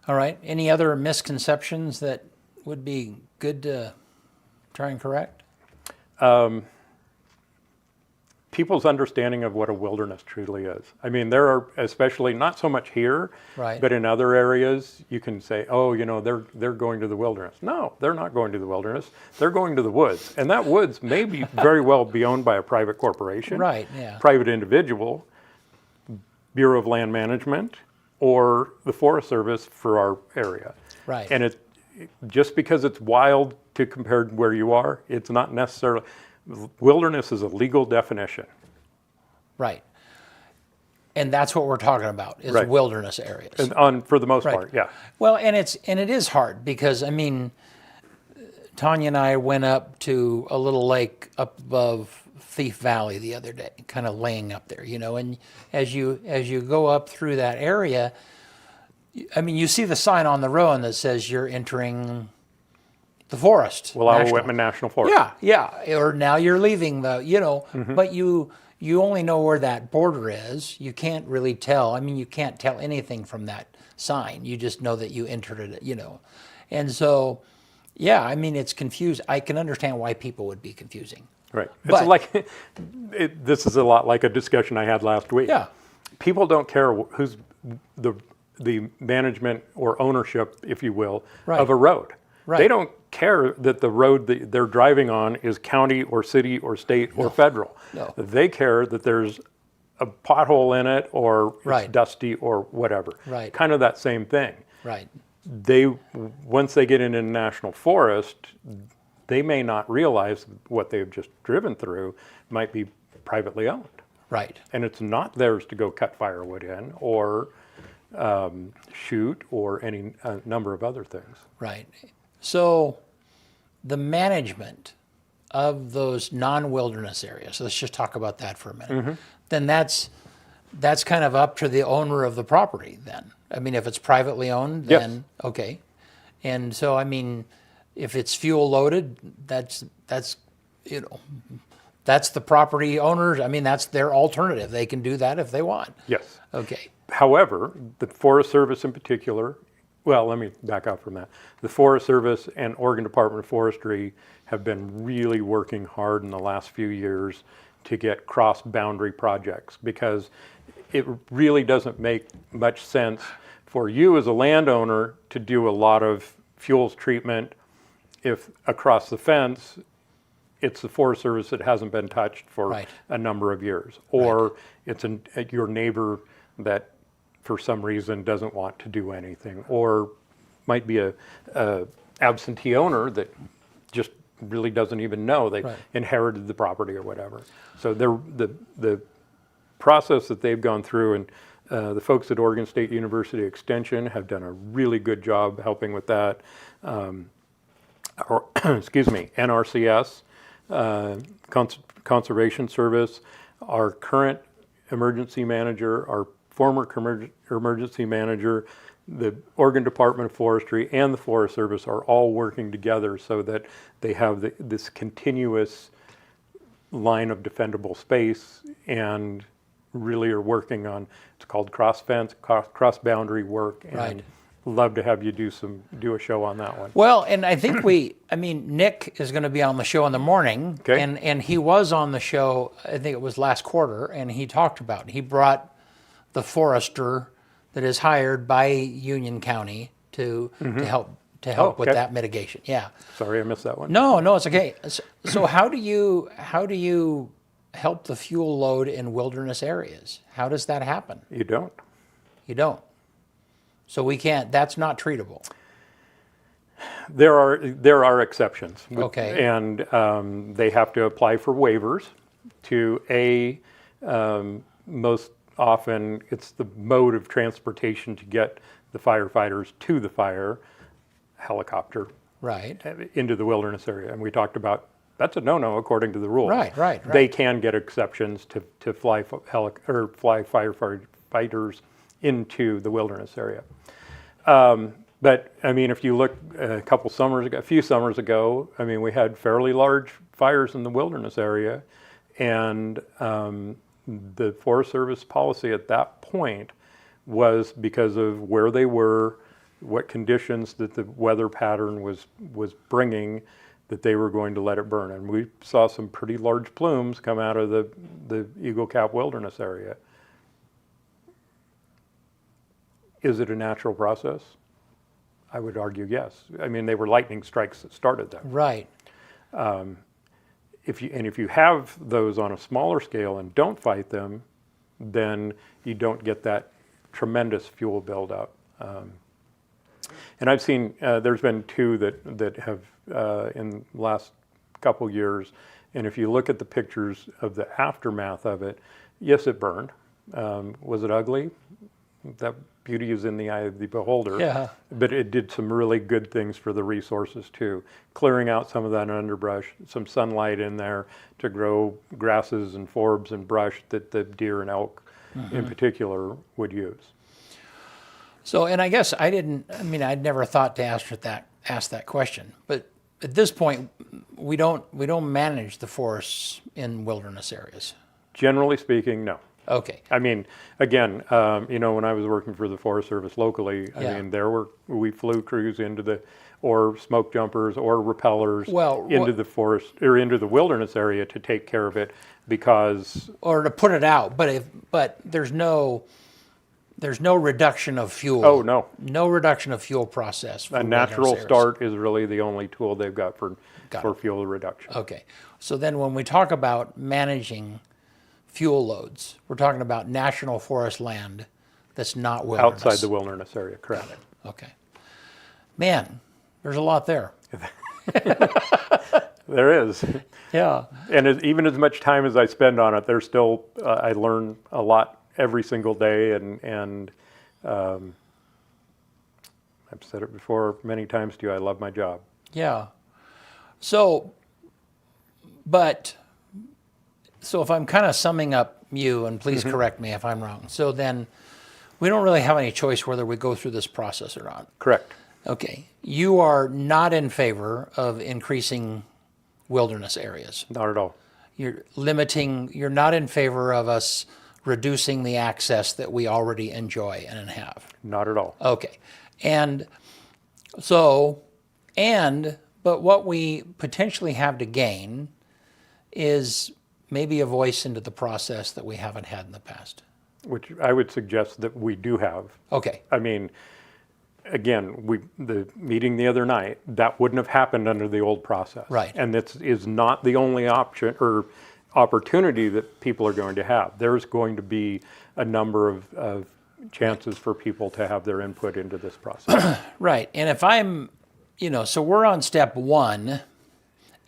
All right. Any other misconceptions that would be good to try and correct? People's understanding of what a wilderness truly is. I mean, there are, especially not so much here, Right. but in other areas, you can say, oh, they're going to the wilderness. No, they're not going to the wilderness. They're going to the woods. And that woods may be very well be owned by a private corporation, Right, yeah. private individual, Bureau of Land Management, or the Forest Service for our area. Right. And just because it's wild to compare to where you are, it's not necessarily. Wilderness is a legal definition. Right. And that's what we're talking about is Right. wilderness areas. And for the most Right. part, yeah. Well, and it is hard because Tanya and I went up to a little lake up above Thief Valley the other day, kind of laying up there, and as you go up through that area, you see the sign on the road that says you're entering the forest. Whitman National Forest. Yeah. Or now you're leaving but you only know where that border is. You can't really tell. You can't tell anything from that sign. You just know that you entered it, And so, it's confusing. I can understand why people would be confusing. Right. But- This is a lot like a discussion I had last week. Yeah. People don't care who's the management or ownership, if you will, Right. of a road. Right. They don't care that the road that they're driving on is county or city or state or federal. No. They care that there's a pothole in it or Right. it's dusty or whatever. Right. Kind of that same thing. Right. Once they get into a national forest, they may not realize what they've just driven through might be privately owned. Right. And it's not theirs to go cut firewood in or shoot or any number of other things. Right. So the management of those non-wilderness areas, so let's just talk about that for a minute, then that's kind of up to the owner of the property then. If it's privately owned, Yes. then okay. And so, if it's fuel loaded, that's the property owners. That's their alternative. They can do that if they want. Yes. Okay. However, the Forest Service in particular, well, let me back up from that. The Forest Service and Oregon Department of Forestry have been really working hard in the last few years to get cross-boundary projects, because it really doesn't make much sense for you as a landowner to do a lot of fuels treatment if across the fence it's the Forest Service that hasn't been touched for Right. a number of years, or it's your neighbor that for some reason doesn't want to do anything, or might be a absentee owner that just really doesn't even know they Right. inherited the property or whatever. So the process that they've gone through, and the folks at Oregon State University Extension have done a really good job helping with that. NRCS, Conservation Service, our current emergency manager, our former emergency manager, the Oregon Department of Forestry and the Forest Service are all working together so that they have this continuous line of defendable space, and really are working on, it's called cross-fence, cross-boundary work, and Right. love to have you do a show on that one. Well, and I think Nick is going to be on the show in the morning, Okay. and he was on the show, I think it was last quarter, and he talked about, he brought the forester that is hired by Union County to help with okay. that mitigation. Yeah. Sorry, I missed that one. No, it's okay. So how do you help the fuel load in wilderness areas? How does that happen? You don't. You don't. So we can't. That's not treatable. There are exceptions. Okay. And they have to apply for waivers to most often it's the mode of transportation to get the firefighters to the fire, helicopter, Right. into the wilderness area. And we talked about that's a no-no according to the rules. Right. They can get exceptions to fly firefighters into the wilderness area. But I mean, if you look a few summers ago, I mean, we had fairly large fires in the wilderness area, and the Forest Service policy at that point was because of where they were, what conditions that the weather pattern was bringing, that they were going to let it burn. And we saw some pretty large plumes come out of the Eagle Cap Wilderness area. Is it a natural process? I would argue yes. I mean, they were lightning strikes that started that. Right. If you have those on a smaller scale and don't fight them, then you don't get that tremendous fuel buildup. And I've seen there's been two that have in the last couple years, and if you look at the pictures of the aftermath of it, yes, it burned. Was it ugly? That beauty is in the eye of the beholder. Yeah. But it did some really good things for the resources too. Clearing out some of that underbrush, some sunlight in there to grow grasses and forbs and brush that the deer and elk in particular would use. So, and I guess I'd never thought to ask that question, but at this point, we don't manage the forests in wilderness areas. Generally speaking, no. Okay. I mean, again, when I was working for the Forest Service locally, Yeah. I mean, we flew crews or smoke jumpers or repellers into the forest or into the wilderness area to take care of it because. Or to put it out, but there's no reduction of fuel. Oh, no. No reduction of fuel process. For A natural wilderness areas. start is really the only tool they've got for fuel reduction. Okay. So then when we talk about managing fuel loads, we're talking about national forest land that's not wilderness. Outside the wilderness area, correct. Okay. Man, there's a lot there. There is. Yeah. And even as much time as I spend on it, there's still, I learn a lot every single day, and I've said it before many times to you, I love my job. Yeah. So if I'm kind of summing up you, and please correct me if I'm wrong, so then we don't really have any choice whether we go through this process or not. Correct. Okay. You are not in favor of increasing wilderness areas. Not at all. You're not in favor of us reducing the access that we already enjoy and have. Not at all. Okay. But what we potentially have to gain is maybe a voice into the process that we haven't had in the past. Which I would suggest that we do have. Okay. I mean, again, the meeting the other night, that wouldn't have happened under the old process. Right. And this is not the only option or opportunity that people are going to have. There's going to be a number of chances for people to have their input into this process. Right. And if I'm, so we're on step 1,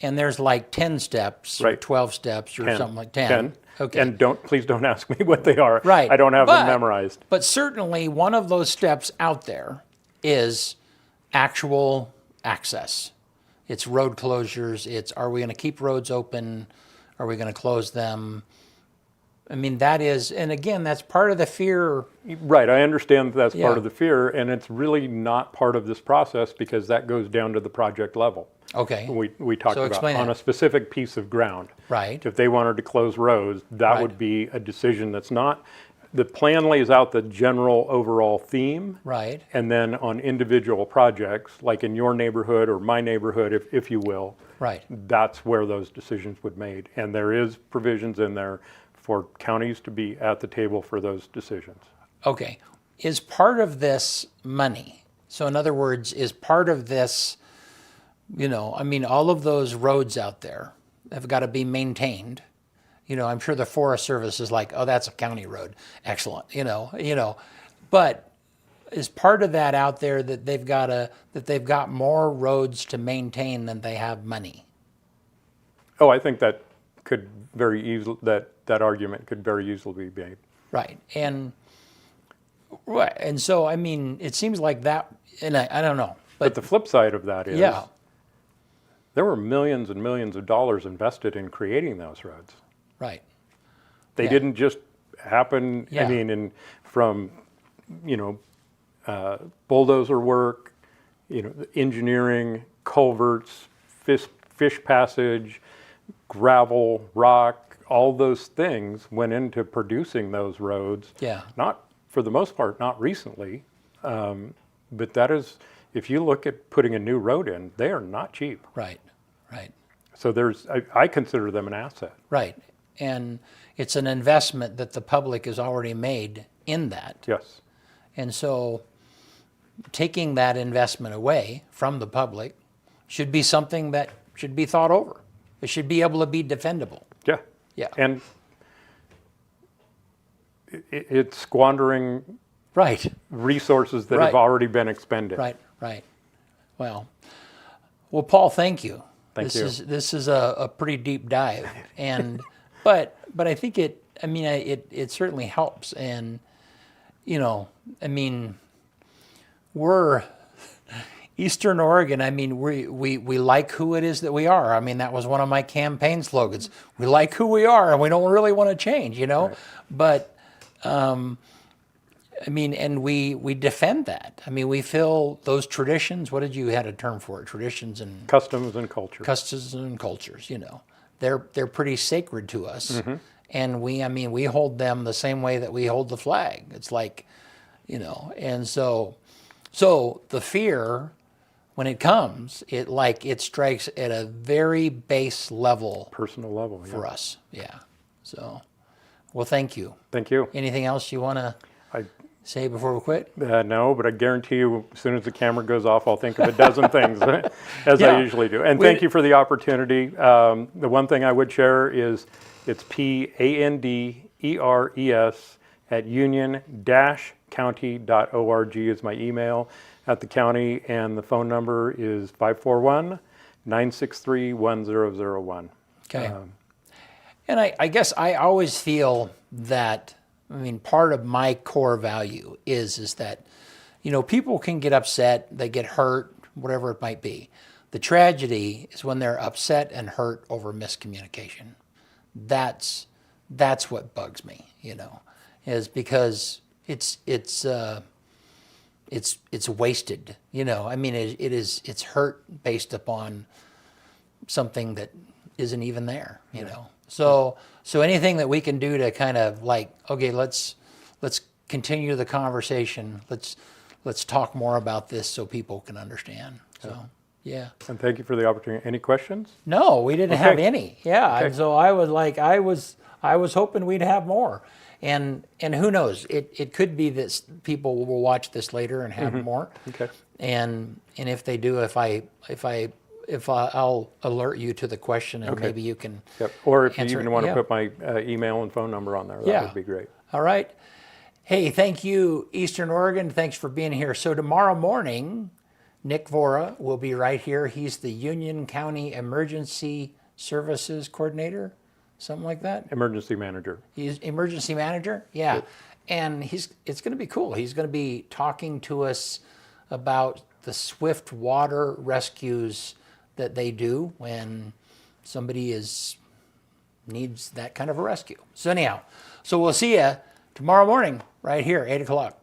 and there's like 10 steps, or Right. 12 steps, or 10. something like 10. 10. Okay. And please don't ask me what they are. Right. I don't have them memorized. But certainly one of those steps out there is actual access. It's road closures. It's, are we going to keep roads open? Are we going to close them? I mean, that is, and again, that's part of the fear. Right, I understand that that's Yeah. part of the fear, and it's really not part of this process because that goes down to the project level. Okay. We talked So about explain on that. a specific piece of ground. Right. If they wanted to close roads, that Right. would be a decision that's not, the plan lays out the general overall theme. Right. And then on individual projects, like in your neighborhood or my neighborhood, if you will, Right. that's where those decisions would be made. And there is provisions in there for counties to be at the table for those decisions. Okay. Is part of this money? So in other words, is part of this, I mean, all of those roads out there have got to be maintained. I'm sure the Forest Service is like, oh, that's a county road. Excellent. But is part of that out there that they've got more roads to maintain than they have money? Oh, I think that could very easily, that argument could very easily be made. Right. And so, I mean, it seems like that, and I don't know. But the flip side of that is, Yeah. there were millions and millions of dollars invested in creating those roads. Right. They Yeah. didn't just happen, Yeah. I mean, from, bulldozer work, engineering, culverts, fish passage, gravel, rock, all those things went into producing those roads. Yeah. Not, for the most part, not recently. But that is, if you look at putting a new road in, they are not cheap. Right. Right. So I consider them an asset. Right. And it's an investment that the public has already made in that. Yes. And so taking that investment away from the public should be something that should be thought over. It should be able to be defendable. Yeah. Yeah. And it's squandering Right. resources that Right. have already been expended. Right. Right. Well, Paul, thank you. Thank you. This is a pretty deep dive, and but I think it certainly helps, and I mean, we're Eastern Oregon. I mean, we like who it is that we are. I mean, that was one of my campaign slogans. We like who we are, and we don't really want to change, Right. But I mean, and we defend that. I mean, we feel those traditions. What did you had a term for it? Traditions and Customs and culture. customs and cultures. They're pretty sacred to us, and we hold them the same way that we hold the flag. It's like, and so the fear, when it comes, it strikes at a very base level Personal level. Yeah. for us. Yeah. So, well, thank you. Thank you. Anything else you want to I say before we quit? No, but I guarantee you, as soon as the camera goes off, I'll think of a dozen things, as Yeah. I usually do. And thank you for the opportunity. The one thing I would share is it's PANDERES at union-county.org is my email at the county, and the phone number is 541-963-1001. Okay. And I guess I always feel that, part of my core value is that, people can get upset, they get hurt, whatever it might be. The tragedy is when they're upset and hurt over miscommunication. That's what bugs me, is because it's wasted, it's hurt based upon something that isn't even there, So anything that we can do to kind of okay, let's continue the conversation. Let's talk more about this so people can understand. So yeah. And thank you for the opportunity. Any questions? No, we didn't have Okay. any. Yeah. Okay. And so I was hoping we'd have more. And who knows? It could be that people will watch this later and have more. Okay. And if they do, I'll alert you to the question, and Okay. maybe you can. Yep. Or if you answer even it. want to Yeah. put my email and phone number on there, that Yeah. would be great. All right. Hey, thank you, Eastern Oregon. Thanks for being here. So tomorrow morning, Nick Vora will be right here. He's the Union County Emergency Services Coordinator, something like that. Emergency manager. He's emergency manager. Yeah. And it's going to be cool. He's going to be talking to us about the swift water rescues that they do when somebody is needs that kind of a rescue. So anyhow, so we'll see you tomorrow morning right here, 8 o'clock.